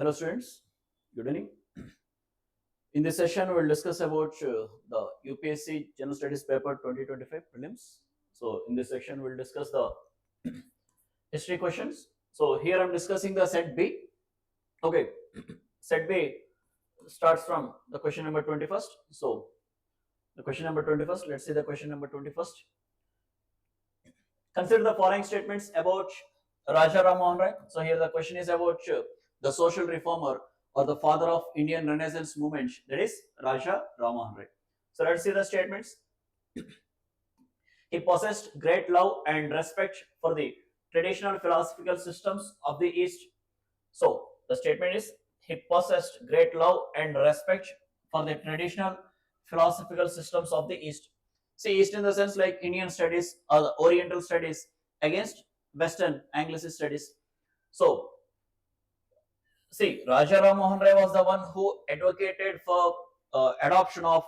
Hello students, good evening. In this session, we will discuss about the UPSC General Studies paper 2025 prelims. So in this section, we will discuss the history questions. So here I am discussing the set B. Okay, set B starts from the question number 21st. So the question number 21st, let's see the question number 21st. Consider the following statements about Raja Ram Mohan Rai. So here the question is about the social reformer or the father of Indian Renaissance movement, that is Raja Ram Mohan Rai. So let's see the statements. He possessed great love and respect for the traditional philosophical systems of the East. So the statement is he possessed great love and respect for the traditional philosophical systems of the East. See, East in the sense like Indian studies or the Oriental studies against Western Anglican studies. So, see, Raja Ram Mohan Rai was the one who advocated for adoption of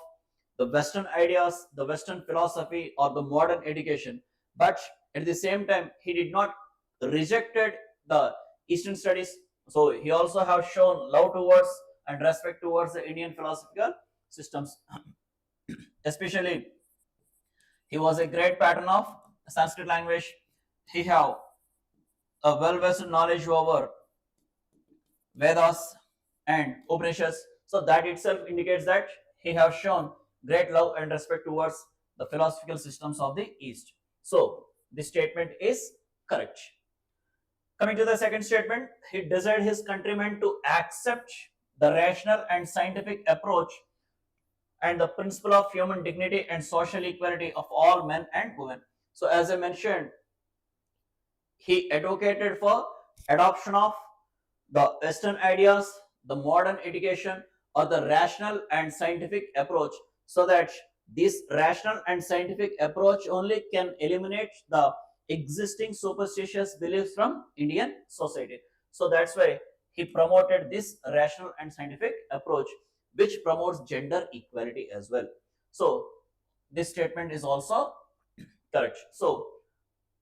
the Western ideas, the Western philosophy, or the modern education. But at the same time, he did not rejected the Eastern studies. So he also have shown love towards and respect towards the Indian philosophical systems. Especially, he was a great patron of Sanskrit language. He have a well-versed knowledge over Vedas and Upanishads. So that itself indicates that he have shown great love and respect towards the philosophical systems of the East. So this statement is correct. Coming to the second statement, he desired his countrymen to accept the rational and scientific approach and the principle of human dignity and social equality of all men and women. So as I mentioned, he advocated for adoption of the Western ideas, the modern education, or the rational and scientific approach, so that this rational and scientific approach only can eliminate the existing superstitious beliefs from Indian society. So that's why he promoted this rational and scientific approach, which promotes gender equality as well. So this statement is also correct. So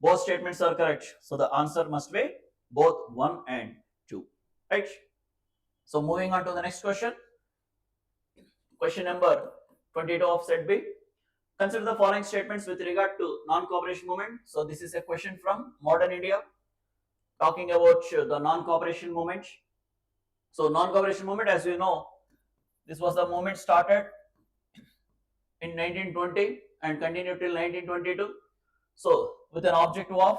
both statements are correct. So the answer must be both 1 and 2. Right? So moving on to the next question. Question number 22 of set B. Consider the following statements with regard to non-cooperation movement. So this is a question from modern India talking about the non-cooperation movement. So non-cooperation movement, as you know, this was the movement started in 1920 and continued till 1922. So with an objective of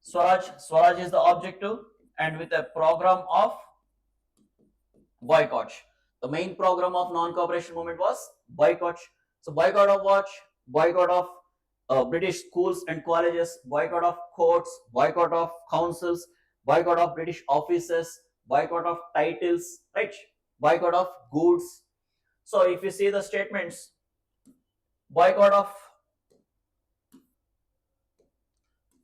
Swaraj is the objective, and with a program of boycott. The main program of non-cooperation movement was boycott. So boycott of what? Boycott of British schools and colleges, boycott of courts, boycott of councils, boycott of British offices, boycott of titles, right? Boycott of goods. So if you see the statements, boycott of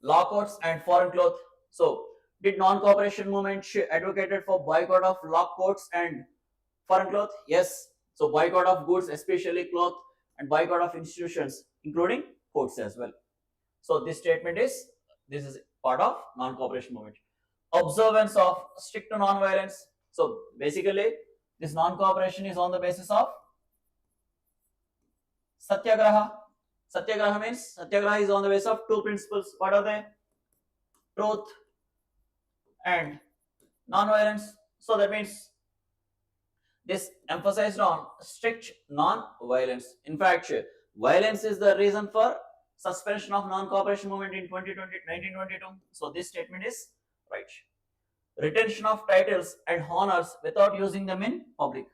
law courts and foreign cloth. So did non-cooperation movement advocated for boycott of law courts and foreign cloth? Yes. So boycott of goods, especially cloth, and boycott of institutions, including courts as well. So this statement is part of non-cooperation movement. Observance of strict non-violence. So basically, this non-cooperation is on the basis of satyagraha. Satyagraha means satyagraha is on the basis of two principles. What are they? Truth and non-violence. So that means this emphasized on strict non-violence. In fact, violence is the reason for suspension of non-cooperation movement in 1922. So this statement is right. Retention of titles and honors without using them in public.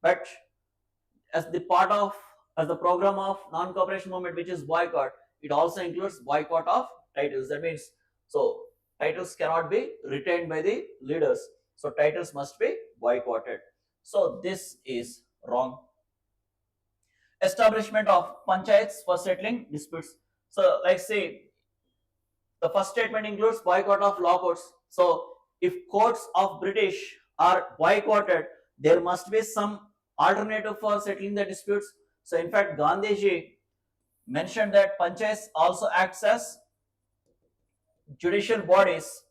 But as the program of non-cooperation movement, which is boycott, it also includes boycott of titles. That means, so titles cannot be retained by the leaders. So titles must be boycotted. So this is wrong. Establishment of panchayats for settling disputes. So like say, the first statement includes boycott of law courts. So if courts of British are boycotted, there must be some alternative for settling the disputes. So in fact, Gandhiji mentioned that panchayats also acts as judicial bodies.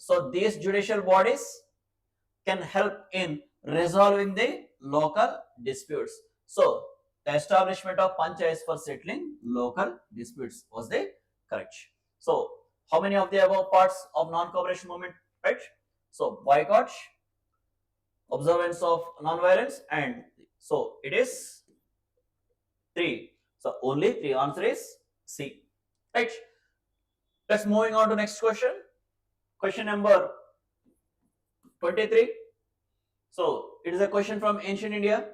So these judicial bodies can help in resolving the local disputes. So the establishment of panchayats for settling local disputes was the correct. So how many of the above parts of non-cooperation movement, right? So boycott, observance of non-violence, and so it is three. So only three. Answer is C. Right. Let's moving on to next question. Question number 23. So it is a question from ancient India.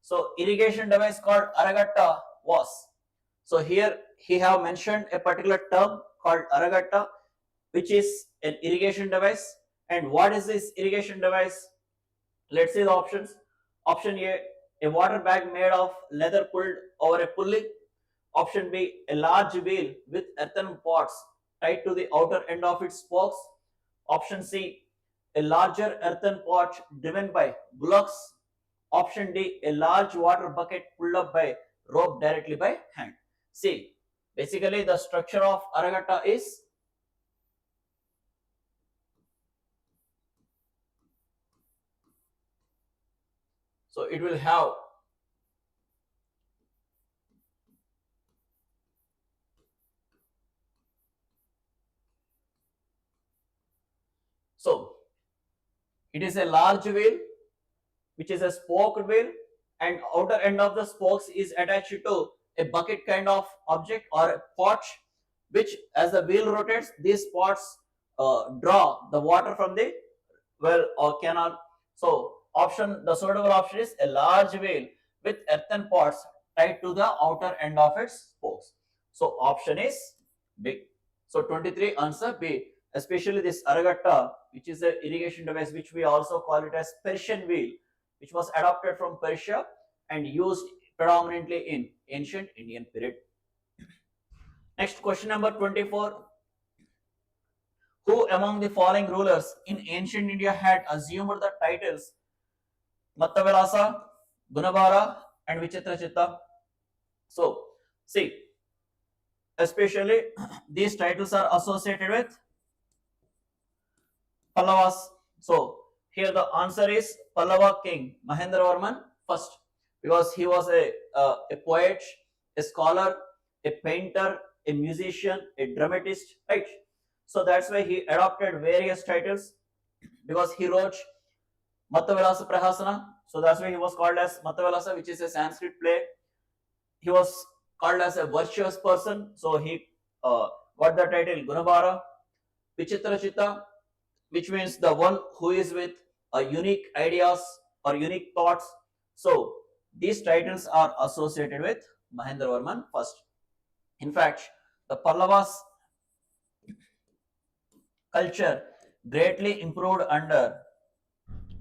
So irrigation device called Aragatta was. So here he have mentioned a particular term called Aragatta, which is an irrigation device. And what is this irrigation device? Let's see the options. Option A water bag made of leather pulled over a pulley. Option B, a large wheel with earthen pots tied to the outer end of its spokes. Option C, a larger earthen pot driven by bullocks. Option D, a large water bucket pulled up by rope directly by hand. See, basically the structure of Aragatta is so it will have so it is a large wheel which is a spoked wheel, and outer end of the spokes is attached to a bucket kind of object or a pot, which as the wheel rotates, these pots draw the water from the well or canal. So the suitable option is a large wheel with earthen pots tied to the outer end of its spokes. So option is B. So 23 answer B. Especially this Aragatta, which is an irrigation device, which we also call it as Persian wheel, which was adopted from Persia and used predominantly in ancient Indian period. Next, question number 24. Who among the following rulers in ancient India had assumed the titles Mattavilasa, Gunabhara, and Vichitrachitta? So, see, especially these titles are associated with Pallavas. So, here the answer is Pallava king Mahendravarman first, because he was a poet, a scholar, a painter, a musician, a dramatist, right? So that's why he adopted various titles, because he wrote Mattavilasa Prahasana. So that's why he was called as Mattavilasa, which is a Sanskrit play. He was called as a virtuous person, so he got the title Gunabhara. Vichitrachitta, which means the one who is with unique ideas or unique thoughts. So these titles are associated with Mahendravarman first. In fact, the Pallavas culture greatly improved under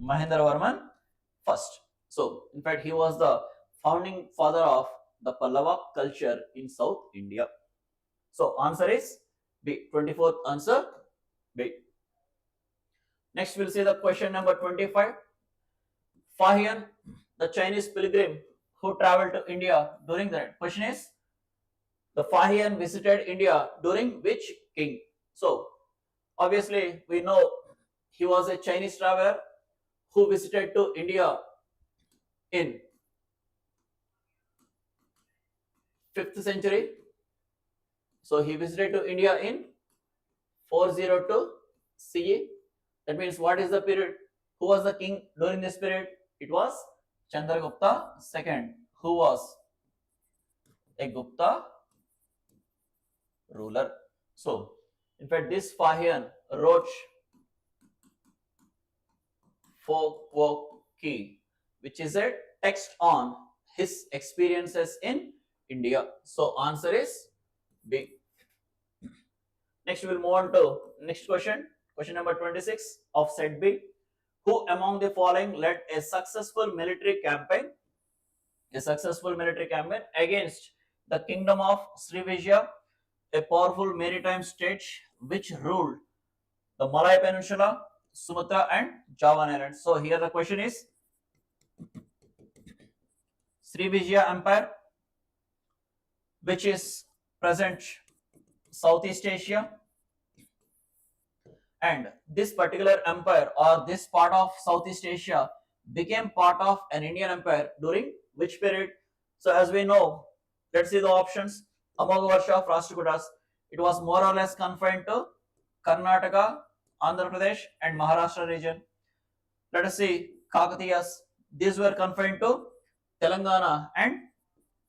Mahendravarman first. So in fact, he was the founding father of the Pallava culture in South India. So answer is B. 24th answer B. Next, we'll see the question number 25. Fahian, the Chinese pilgrim who traveled to India during that. Question is, the Fahian visited India during which king? So, obviously, we know he was a Chinese traveler who visited to India in 5th century. So, he visited to India in 402 CE. That means what is the period? Who was the king during this period? It was Chandragupta II, who was a Gupta ruler. So, in fact, this Fahian wrote Folkwoki, which is a text on his experiences in India. So, answer is B. Next, we will move on to next question. Question number 26 of set B. Who among the following led a successful military campaign against the kingdom of Srivijaya, a powerful maritime state which ruled the Malay Peninsula, Sumatra and Java Islands? So here the question is, Srivijaya Empire, which is present Southeast Asia, and this particular empire or this part of Southeast Asia became part of an Indian empire during which period? So as we know, let's see the options. Amogavarsha of Rashtrakutas, it was more or less confined to Karnataka, Andhra Pradesh and Maharashtra region. Let us see Kakatiyas, these were confined to Telangana and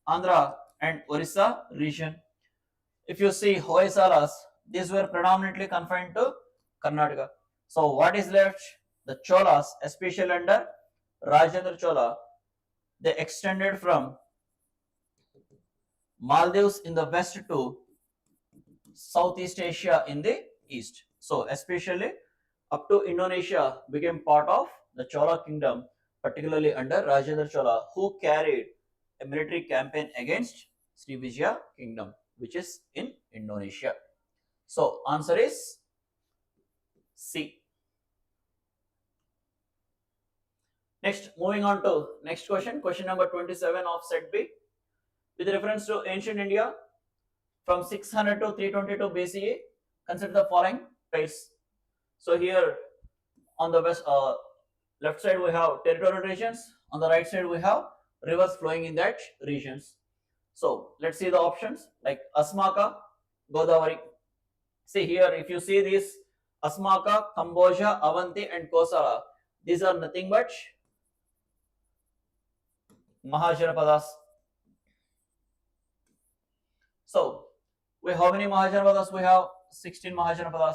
Andhra and Orissa region. If you see Hoysalas, these were predominantly confined to Karnataka. So what is left? The Cholas, especially under Rajendra Chola, they extended from Maldives in the west to Southeast Asia in the east. So especially up to Indonesia became part of the Chola kingdom, particularly under Rajendra Chola, who carried a military campaign against Srivijaya kingdom, which is in Indonesia. So answer is C. Next, moving on to next question, question number 27 of set B. With reference to ancient India from 600 to 322 BCE, consider the following pairs. So here on the left side we have territorial regions, on the right side we have rivers flowing in that regions. So let's see the options like Asmaka, Godavari. See here, if you see this Asmaka, Kamboja, Avanti and Kosala, these are nothing but Mahajanapadas. So we how many Mahajanapadas? We have 16 Mahajanapadas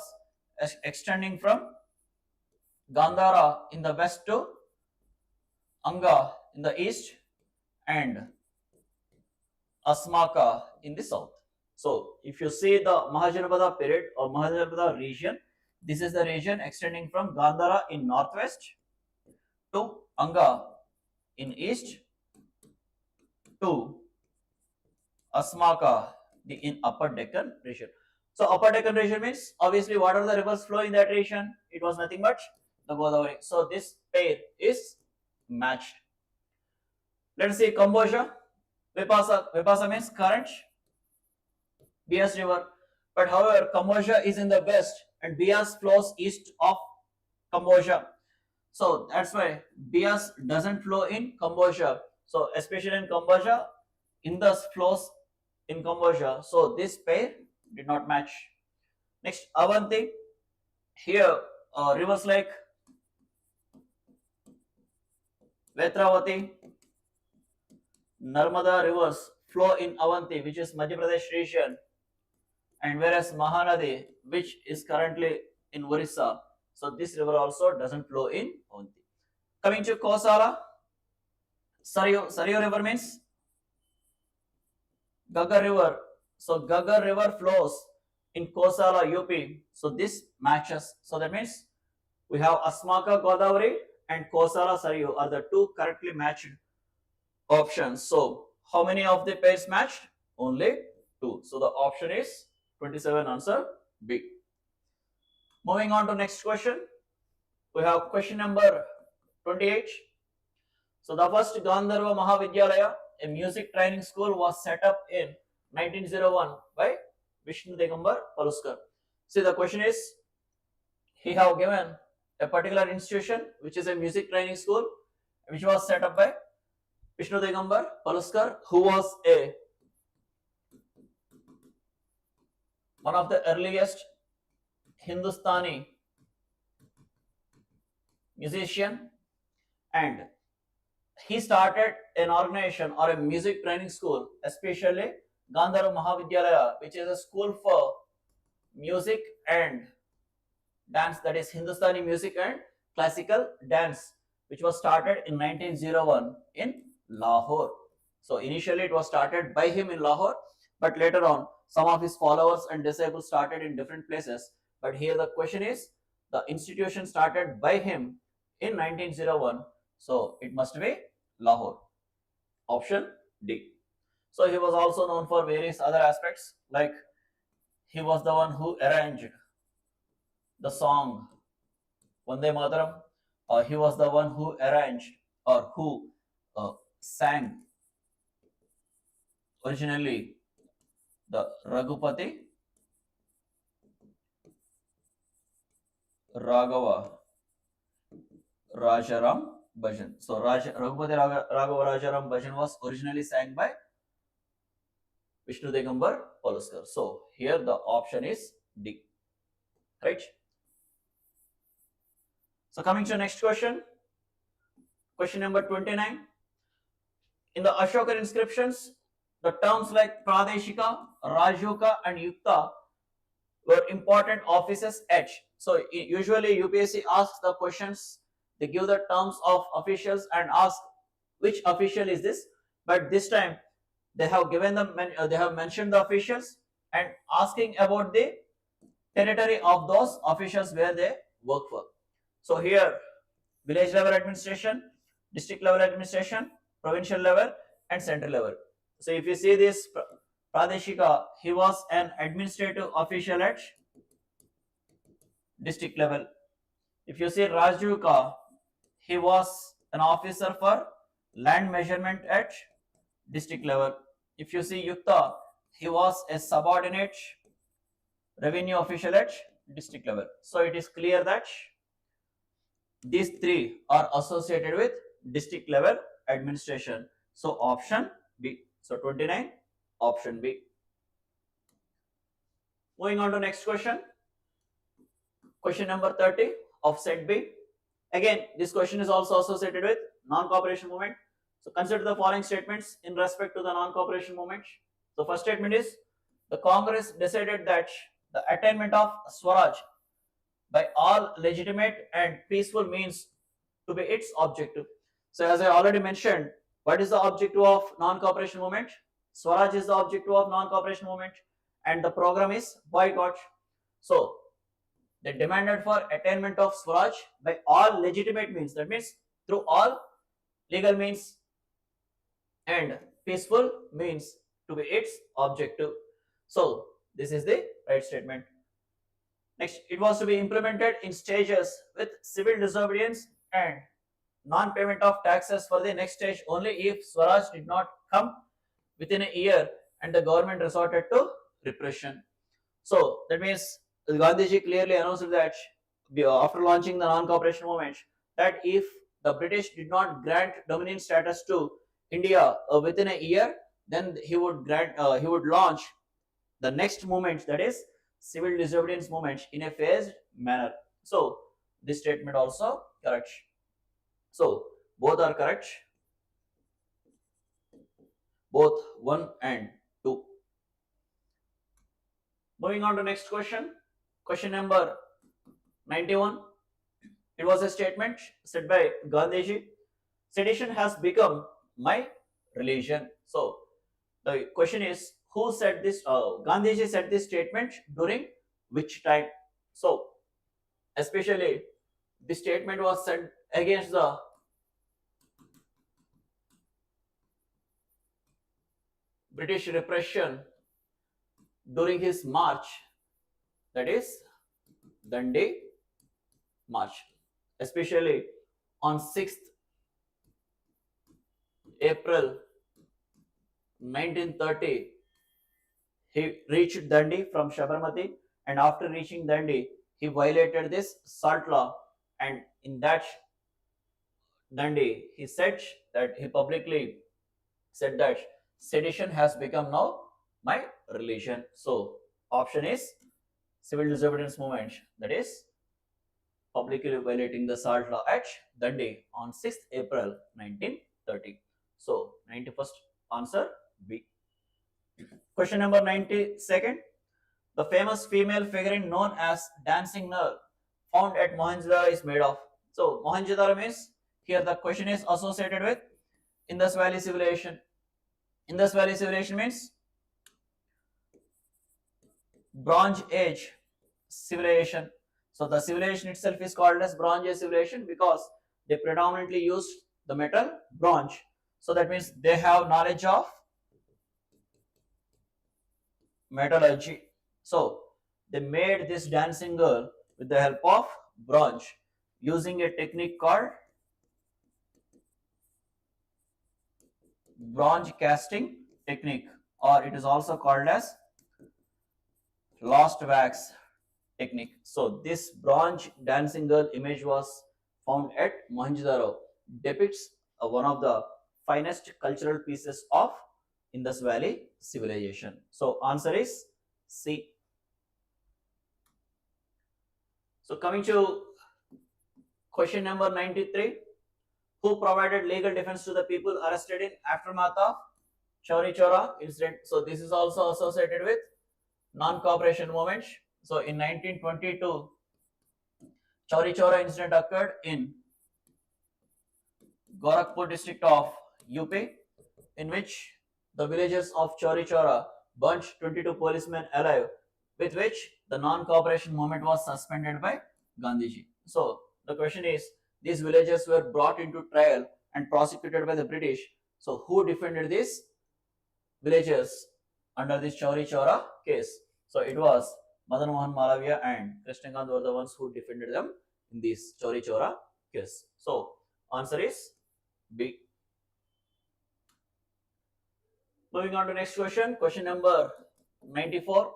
extending from Gandhara in the west to Anga in the east and Asmaka in the south. So if you see the Mahajanapada period or Mahajanapada region, this is the region extending from Gandhara in northwest to Anga in east to Asmaka in upper Deccan region. So upper Deccan region means obviously what are the rivers flowing in that region? It was nothing but the Godavari. So this pair is matched. Let us see Kamboja. Vipasa means current, Bias river. But however, Kamboja is in the west and Bias flows east of Kamboja. So that's why Bias doesn't flow in Kamboja. So especially in Kamboja, Indus flows in Kamboja. So this pair did not match. Next, Avanti. Here, rivers like Vetravati, Narmada rivers flow in Avanti, which is Madhya Pradesh region, and whereas Mahanadi, which is currently in Orissa, so this river also doesn't flow in Avanti. Coming to Kosala, Saryu river means Gaggar river. So Gaggar river flows in Kosala, UP. So this matches. So that means we have Asmaka Godavari and Kosala Saryu are the two correctly matched options. So how many of the pairs matched? Only 2. So the option is 27, answer B. Moving on to next question. We have question number 28. So the first Gandharva Mahavidyalaya, a music training school, was set up in 1901 by Vishnu Digambar Paluskar. See, the question is, he have given a particular institution which is a music training school which was set up by Vishnu Digambar Paluskar, who was one of the earliest Hindustani musician, and he started an organization or a music training school, especially Gandharva Mahavidyalaya, which is a school for music and dance, that is Hindustani music and classical dance, which was started in 1901 in Lahore. So initially it was started by him in Lahore, but later on some of his followers and disciples started in different places. But here the question is, the institution started by him in 1901, so it must be Lahore. Option D. So he was also known for various other aspects, like he was the one who arranged the song Vande Mataram, or he was the one who arranged or who sang originally the Raghupati Raghava Rajaram Bhajan. So Raghupati Raghava Rajaram Bhajan was originally sang by Vishnu Digambar Polaskar. So here the option is D. Right? So coming to next question. Question number 29. In the Ashoka inscriptions, the terms like Pradeshika, Rajoka and Yukta were important offices at. So usually UPSC asks the questions, they give the terms of officials and ask which official is this, but this time they have given them, they have mentioned the officials and asking about the territory of those officials where they work for. So here village level administration, district level administration, provincial level and central level. So if you see this Pradeshika, he was an administrative official at district level. If you see Rajuka, he was an officer for land measurement at district level. If you see Yukta, he was a subordinate revenue official at district level. So it is clear that these three are associated with district level administration. So option B. So 29, option B. Moving on to next question. Question number 30 of set B. Again, this question is also associated with non-cooperation movement. So consider the following statements in respect to the non-cooperation movement. So first statement is, the Congress decided that the attainment of Swaraj by all legitimate and peaceful means to be its objective. So as I already mentioned, what is the objective of non-cooperation movement? Swaraj is the objective of non-cooperation movement and the program is boycott. So they demanded for attainment of Swaraj by all legitimate means, that means through all legal means and peaceful means to be its objective. So this is the right statement. Next, it was to be implemented in stages with civil disobedience and non-payment of taxes for the next stage only if Swaraj did not come within a year and the government resorted to repression. So that means Gandhiji clearly announced that after launching the non-cooperation movement, that if the British did not grant dominion status to India within a year, then he would launch the next movement, that is civil disobedience movement, in a phased manner. So this statement also correct. So both are correct. Both 1 and 2. Moving on to next question. Question number 91. It was a statement said by Gandhiji. Sedition has become my religion. So the question is, who said this? Gandhiji said this statement during which time? So especially this statement was said against the British repression during his march, that is Dandi March, especially on 6th April 1930. He reached Dandi from Sabarmati, and after reaching Dandi, he violated this salt law, and in that Dandi, he said that he publicly said that sedition has become now my religion. So option is civil disobedience movement, that is publicly violating the salt law at Dandi on 6th April 1930. So 91st answer B. Question number 92nd. The famous female figurine known as dancing Nal found at Mohenjo-daro is made of. So Mohenjo-daro means, here the question is associated with Indus Valley civilization. Indus Valley civilization means Bronze Age civilization. So the civilization itself is called as Bronze Age civilization because they predominantly used the metal bronze. So that means they have knowledge of metallurgy. So they made this dancing girl with the help of bronze using a technique called bronze casting technique, or it is also called as lost wax technique. So this bronze dancing girl image was found at Mohenjo-daro, depicts one of the finest cultural pieces of Indus Valley civilization. So answer is C. So coming to question number 93, who provided legal defense to the people arrested in aftermath of Chauri Chora incident? So this is also associated with non-cooperation movement. So in 1922, Chauri Chora incident occurred in Gorakhpur district of UP, in which the villagers of Chauri Chora burnt 22 policemen alive, with which the non-cooperation movement was suspended by Gandhiji. So the question is, these villagers were brought into trial and prosecuted by the British. So who defended these villagers under this Chauri Chora case? So it was Madan Mohan Malaviya and Krishnakant were the ones who defended them in this Chauri Chora case. So answer is B. Moving on to next question. Question number 94.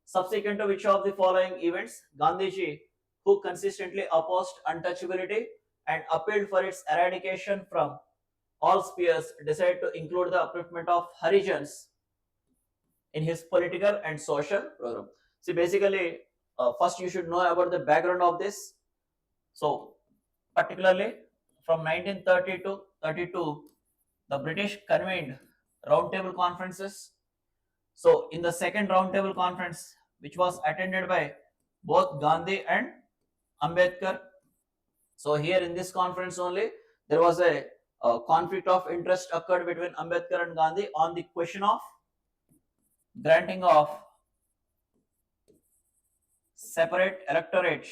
Subsequent to which of the following events Gandhiji, who consistently opposed untouchability and appealed for its eradication from all spheres, decided to include the upliftment of Harijans in his political and social program? See, basically, first you should know about the background of this. So, particularly from 1930 to 32, the British convened roundtable conferences. So, in the second roundtable conference, which was attended by both Gandhi and Ambedkar, so here in this conference only, there was a conflict of interest occurred between Ambedkar and Gandhi on the question of granting of separate electorate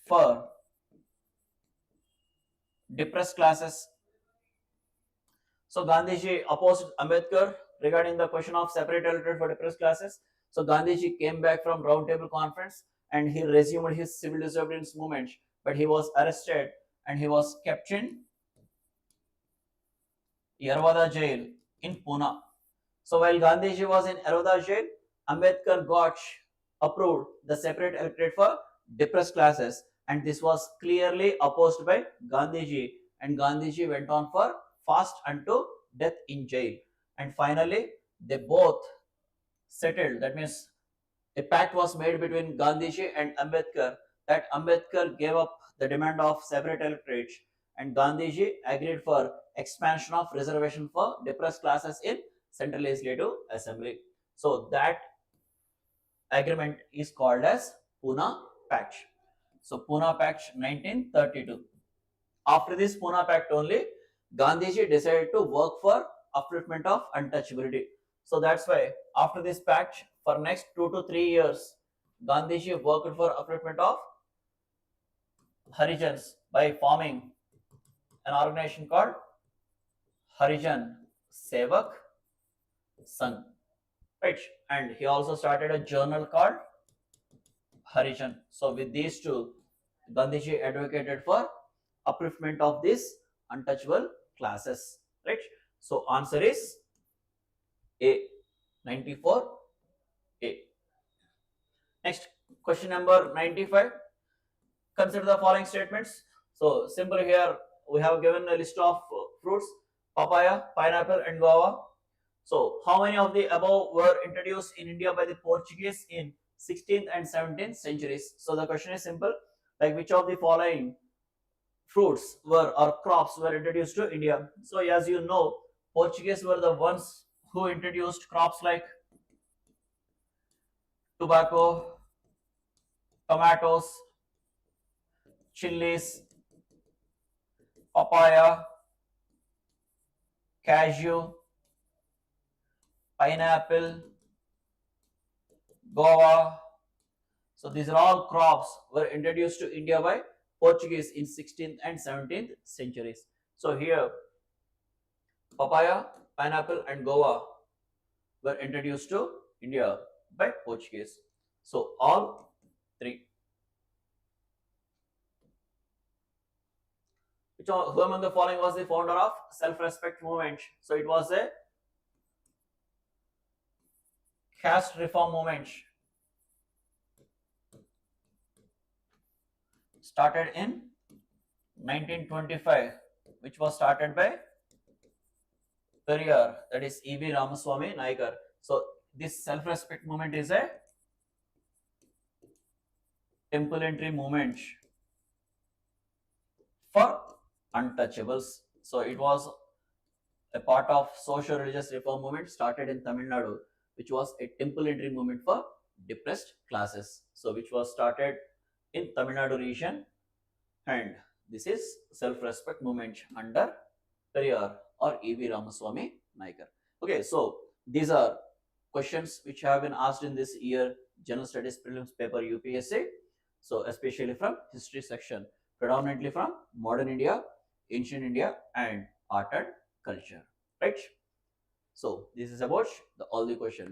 for depressed classes. So Gandhiji opposed Ambedkar regarding the question of separate electorate for depressed classes. So Gandhiji came back from roundtable conference and he resumed his civil disobedience movement, but he was arrested and he was kept in Yerwada jail in Pune. So while Gandhiji was in Yerwada jail, Ambedkar got approved the separate electorate for depressed classes, and this was clearly opposed by Gandhiji, and Gandhiji went on for fast unto death in jail. And finally, they both settled. That means a pact was made between Gandhiji and Ambedkar that Ambedkar gave up the demand of separate electorate and Gandhiji agreed for expansion of reservation for depressed classes in Central Legislative Assembly. So that agreement is called as Pune Pact. So Pune Pact 1932. After this Pune Pact only, Gandhiji decided to work for upliftment of untouchability. So that's why after this pact, for next 2 to 3 years, Gandhiji worked for upliftment of Harijans by forming an organization called Harijan Sevak Sangh. Right? And he also started a journal called Harijan. So with these two, Gandhiji advocated for upliftment of these untouchable classes. Right? So answer is A. 94A. Next, question number 95. Consider the following statements. So simple here, we have given a list of fruits: papaya, pineapple and guava. So how many of the above were introduced in India by the Portuguese in 16th and 17th centuries? So the question is simple, like which of the following fruits were or crops were introduced to India? So as you know, Portuguese were the ones who introduced crops like tobacco, tomatoes, chilies, papaya, cashew, pineapple, guava. So these are all crops were introduced to India by Portuguese in 16th and 17th centuries. So here papaya, pineapple and guava were introduced to India by Portuguese. So all three. Who among the following was the founder of self-respect movement? So it was a caste reform movement. started in 1925, which was started by Periyar, that is E.B. Ramaswamy Naikar. So this self-respect movement is a temporary movement for untouchables. So it was a part of social religious reform movement started in Tamil Nadu, which was a temple entry movement for depressed classes. So which was started in Tamil Nadu region, and this is self-respect movement under Periyar or E.V. Ramaswamy Naikar. Okay, so these are questions which have been asked in this year General Studies Prelims paper UPSC. So especially from history section, predominantly from modern India, ancient India, and art and culture, right? So this is about all the questions.